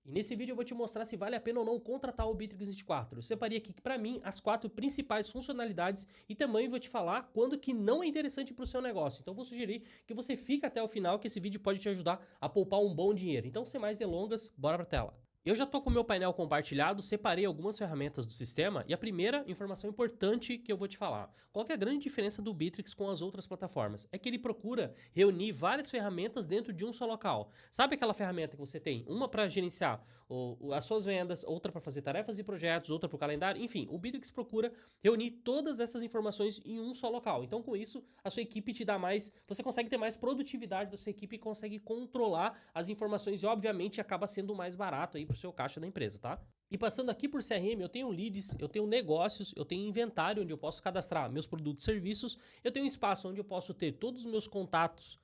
E nesse vídeo eu vou te mostrar se vale a pena ou não contratar o Bittrex 24. Eu separei aqui para mim as 4 principais funcionalidades e também vou te falar quando que não é interessante para o seu negócio. Então eu vou sugerir que você fique até o final, que esse vídeo pode te ajudar a poupar um bom dinheiro. Então sem mais delongas, bora para a tela. Eu já estou com o meu painel compartilhado, separei algumas ferramentas do sistema e a primeira informação importante que eu vou te falar. Qual que é a grande diferença do Bittrex com as outras plataformas? É que ele procura reunir várias ferramentas dentro de um só local. Sabe aquela ferramenta que você tem? Uma para gerenciar as suas vendas, outra para fazer tarefas e projetos, outra para o calendário, enfim. O Bittrex procura reunir todas essas informações em um só local. Então com isso, a sua equipe te dá mais, você consegue ter mais produtividade da sua equipe e consegue controlar as informações e obviamente acaba sendo mais barato aí para o seu caixa da empresa, tá? E passando aqui por CRM, eu tenho leads, eu tenho negócios, eu tenho inventário onde eu posso cadastrar meus produtos e serviços, eu tenho um espaço onde eu posso ter todos os meus contatos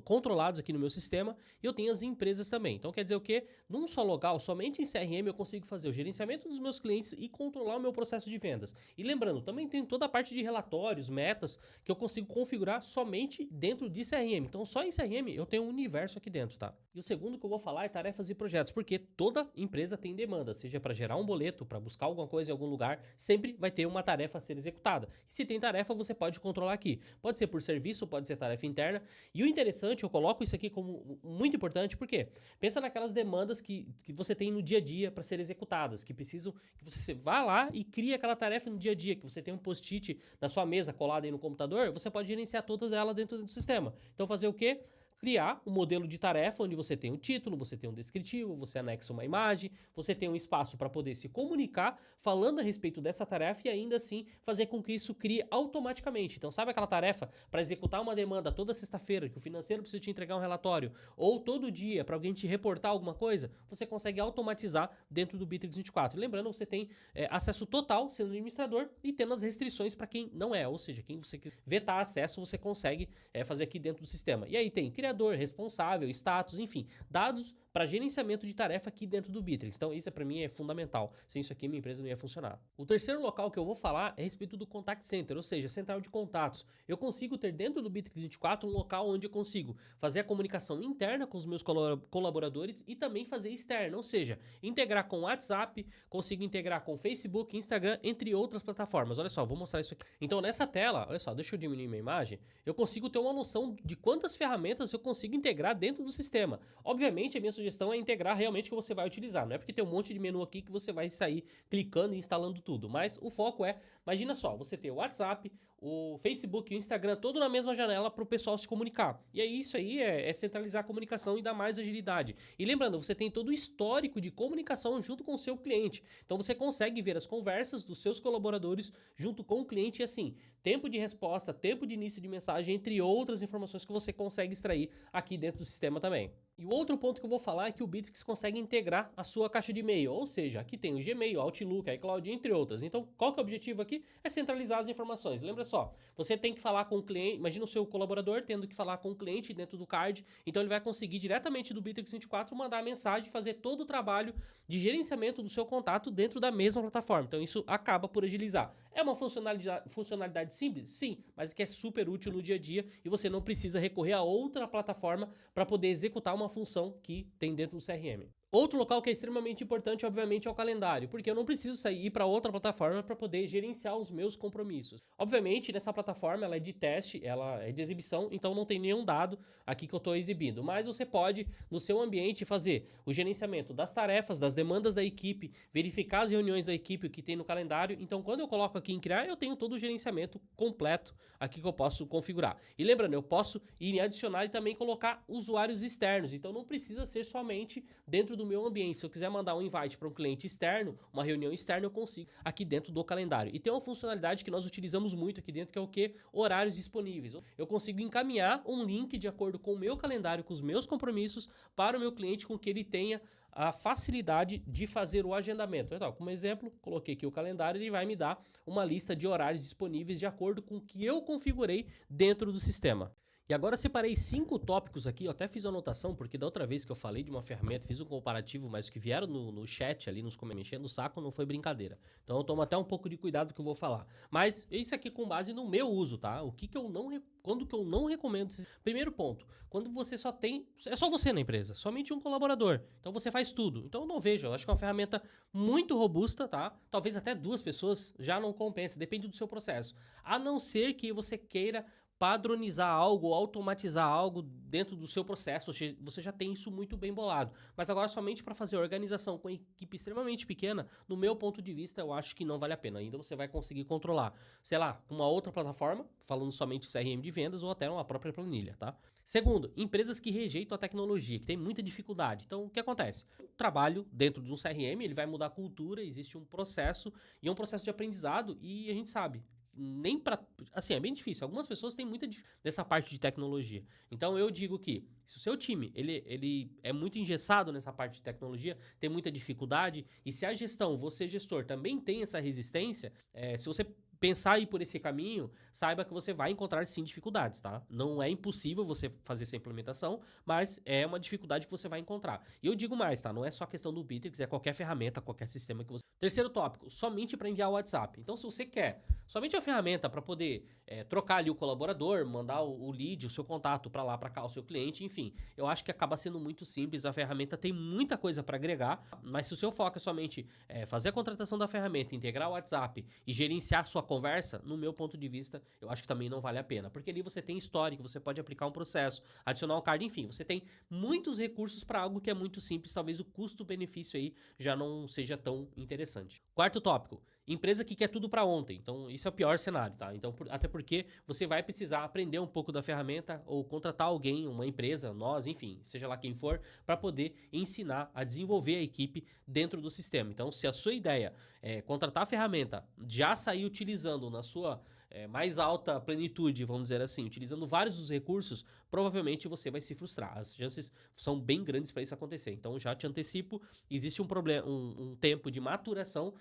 controlados aqui no meu sistema e eu tenho as empresas também. Então quer dizer o quê? Num só local, somente em CRM eu consigo fazer o gerenciamento dos meus clientes e controlar o meu processo de vendas. E lembrando, também tem toda a parte de relatórios, metas, que eu consigo configurar somente dentro de CRM. Então só em CRM eu tenho um universo aqui dentro, tá? E o segundo que eu vou falar é tarefas e projetos, porque toda empresa tem demanda, seja para gerar um boleto, para buscar alguma coisa em algum lugar, sempre vai ter uma tarefa a ser executada. E se tem tarefa, você pode controlar aqui. Pode ser por serviço, pode ser tarefa interna. E o interessante, eu coloco isso aqui como muito importante, porque pensa naquelas demandas que você tem no dia a dia para serem executadas, que precisam que você vá lá e crie aquela tarefa no dia a dia, que você tem um post-it na sua mesa colado aí no computador, você pode gerenciar todas elas dentro do sistema. Então fazer o quê? Criar um modelo de tarefa onde você tem um título, você tem um descritivo, você anexa uma imagem, você tem um espaço para poder se comunicar falando a respeito dessa tarefa e ainda assim fazer com que isso crie automaticamente. Então sabe aquela tarefa para executar uma demanda toda sexta-feira que o financeiro precisa te entregar um relatório ou todo dia para alguém te reportar alguma coisa? Você consegue automatizar dentro do Bittrex 24. E lembrando, você tem acesso total sendo administrador e tendo as restrições para quem não é, ou seja, quem você quiser vetar acesso você consegue fazer aqui dentro do sistema. E aí tem criador, responsável, status, enfim, dados para gerenciamento de tarefa aqui dentro do Bittrex. Então isso para mim é fundamental. Sem isso aqui minha empresa não ia funcionar. O terceiro local que eu vou falar é a respeito do Contact Center, ou seja, central de contatos. Eu consigo ter dentro do Bittrex 24 um local onde eu consigo fazer a comunicação interna com os meus colaboradores e também fazer externa, ou seja, integrar com o WhatsApp, consigo integrar com Facebook, Instagram, entre outras plataformas. Olha só, vou mostrar isso aqui. Então nessa tela, olha só, deixa eu diminuir minha imagem, eu consigo ter uma noção de quantas ferramentas eu consigo integrar dentro do sistema. Obviamente a minha sugestão é integrar realmente o que você vai utilizar, não é porque tem um monte de menu aqui que você vai sair clicando e instalando tudo, mas o foco é, imagina só, você ter o WhatsApp, o Facebook e o Instagram todo na mesma janela para o pessoal se comunicar. E aí isso aí é centralizar a comunicação e dar mais agilidade. E lembrando, você tem todo o histórico de comunicação junto com o seu cliente. Então você consegue ver as conversas dos seus colaboradores junto com o cliente e assim, tempo de resposta, tempo de início de mensagem, entre outras informações que você consegue extrair aqui dentro do sistema também. E o outro ponto que eu vou falar é que o Bittrex consegue integrar a sua caixa de e-mail, ou seja, aqui tem o Gmail, Outlook, iCloud, entre outras. Então, qual que é o objetivo aqui? É centralizar as informações. Lembra só, você tem que falar com o cliente, imagina o seu colaborador tendo que falar com o cliente dentro do card, então ele vai conseguir diretamente do Bittrex 24 mandar a mensagem e fazer todo o trabalho de gerenciamento do seu contato dentro da mesma plataforma. Então isso acaba por agilizar. É uma funcionalidade simples? Sim, mas que é super útil no dia a dia e você não precisa recorrer a outra plataforma para poder executar uma função que tem dentro do CRM. Outro local que é extremamente importante, obviamente, é o calendário, porque eu não preciso sair para outra plataforma para poder gerenciar os meus compromissos. Obviamente, nessa plataforma ela é de teste, ela é de exibição, então não tem nenhum dado aqui que eu estou exibindo. Mas você pode, no seu ambiente, fazer o gerenciamento das tarefas, das demandas da equipe, verificar as reuniões da equipe, o que tem no calendário. Então, quando eu coloco aqui em criar, eu tenho todo o gerenciamento completo aqui que eu posso configurar. E lembrando, eu posso ir em adicionar e também colocar usuários externos. Então, não precisa ser somente dentro do meu ambiente. Se eu quiser mandar um invite para um cliente externo, uma reunião externa, eu consigo aqui dentro do calendário. E tem uma funcionalidade que nós utilizamos muito aqui dentro, que é o que? Horários disponíveis. Eu consigo encaminhar um link de acordo com o meu calendário, com os meus compromissos, para o meu cliente, com que ele tenha a facilidade de fazer o agendamento. Então, como exemplo, coloquei aqui o calendário, ele vai me dar uma lista de horários disponíveis de acordo com o que eu configurei dentro do sistema. E agora eu separei 5 tópicos aqui, eu até fiz a anotação, porque da outra vez que eu falei de uma ferramenta, fiz um comparativo, mas o que vieram no chat ali, nos comentários, enchendo o saco, não foi brincadeira. Então eu tomo até um pouco de cuidado com o que eu vou falar. Mas isso aqui com base no meu uso, tá? O que que eu não... Quando que eu não recomendo... Primeiro ponto, quando você só tem... É só você na empresa, somente um colaborador. Então você faz tudo. Então eu não vejo, eu acho que é uma ferramenta muito robusta, tá? Talvez até 2 pessoas já não compensa, depende do seu processo. A não ser que você queira padronizar algo, automatizar algo dentro do seu processo, você já tem isso muito bem bolado. Mas agora somente para fazer organização com equipe extremamente pequena, no meu ponto de vista, eu acho que não vale a pena. Ainda você vai conseguir controlar, sei lá, uma outra plataforma, falando somente CRM de vendas ou até uma própria planilha, tá? Segundo, empresas que rejeitam a tecnologia, que tem muita dificuldade. Então, o que acontece? O trabalho dentro de um CRM, ele vai mudar a cultura, existe um processo, e é um processo de aprendizado, e a gente sabe, nem para, assim, é bem difícil. Algumas pessoas têm muita dessa parte de tecnologia. Então eu digo que se o seu time, ele é muito engessado nessa parte de tecnologia, tem muita dificuldade, e se a gestão, você gestor, também tem essa resistência, se você pensar aí por esse caminho, saiba que você vai encontrar sim dificuldades, tá? Não é impossível você fazer essa implementação, mas é uma dificuldade que você vai encontrar. E eu digo mais, tá? Não é só questão do Bittrex, é qualquer ferramenta, qualquer sistema que você... Terceiro tópico, somente para enviar o WhatsApp. Então, se você quer somente a ferramenta para poder trocar ali o colaborador, mandar o lead, o seu contato para lá, para cá, o seu cliente, enfim, eu acho que acaba sendo muito simples. A ferramenta tem muita coisa para agregar, mas se o seu foco é somente fazer a contratação da ferramenta, integrar o WhatsApp e gerenciar sua conversa, no meu ponto de vista, eu acho que também não vale a pena, porque ali você tem histórico, você pode aplicar um processo, adicionar um card, enfim, você tem muitos recursos para algo que é muito simples, talvez o custo-benefício aí já não seja tão interessante. Quarto tópico, empresa que quer tudo para ontem. Então, isso é o pior cenário, tá? Então, até porque você vai precisar aprender um pouco da ferramenta ou contratar alguém, uma empresa, nós, enfim, seja lá quem for, para poder ensinar a desenvolver a equipe dentro do sistema. Então, se a sua ideia é contratar a ferramenta, já sair utilizando na sua mais alta plenitude, vamos dizer assim, utilizando vários dos recursos, provavelmente você vai se frustrar. As chances são bem grandes para isso acontecer. Então, já te antecipo, existe um problema, um tempo de maturação,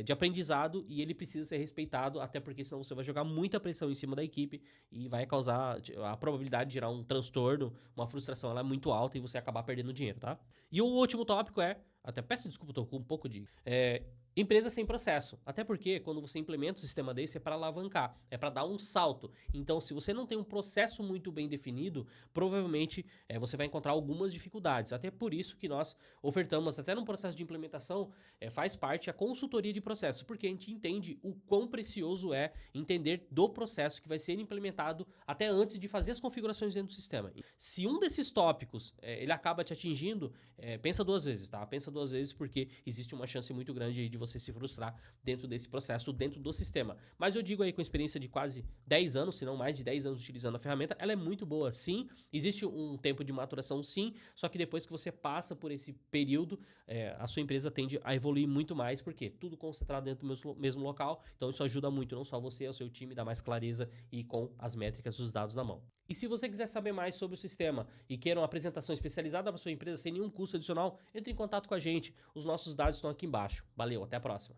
de aprendizado, e ele precisa ser respeitado, até porque senão você vai jogar muita pressão em cima da equipe e vai causar a probabilidade de gerar um transtorno, uma frustração, ela é muito alta e você acabar perdendo dinheiro, tá? E o último tópico até peço desculpa, tô com um pouco de... empresa sem processo. Até porque quando você implementa um sistema desse é para alavancar, é para dar um salto. Então, se você não tem um processo muito bem definido, provavelmente você vai encontrar algumas dificuldades. Até por isso que nós ofertamos, até no processo de implementação, faz parte a consultoria de processo, porque a gente entende o quão precioso é entender do processo que vai ser implementado até antes de fazer as configurações dentro do sistema. Se um desses tópicos ele acaba te atingindo, pensa 2 vezes, tá? Pensa 2 vezes, porque existe uma chance muito grande aí de você se frustrar dentro desse processo, dentro do sistema. Mas eu digo aí com experiência de quase 10 anos, se não mais de 10 anos utilizando a ferramenta, ela é muito boa, sim. Existe um tempo de maturação, sim, só que depois que você passa por esse período, a sua empresa tende a evoluir muito mais, porque tudo concentrado dentro do mesmo local, então isso ajuda muito, não só você, o seu time, dá mais clareza e com as métricas dos dados na mão. E se você quiser saber mais sobre o sistema e queira uma apresentação especializada para sua empresa sem nenhum custo adicional, entre em contato com a gente. Os nossos dados estão aqui embaixo. Valeu, até a próxima.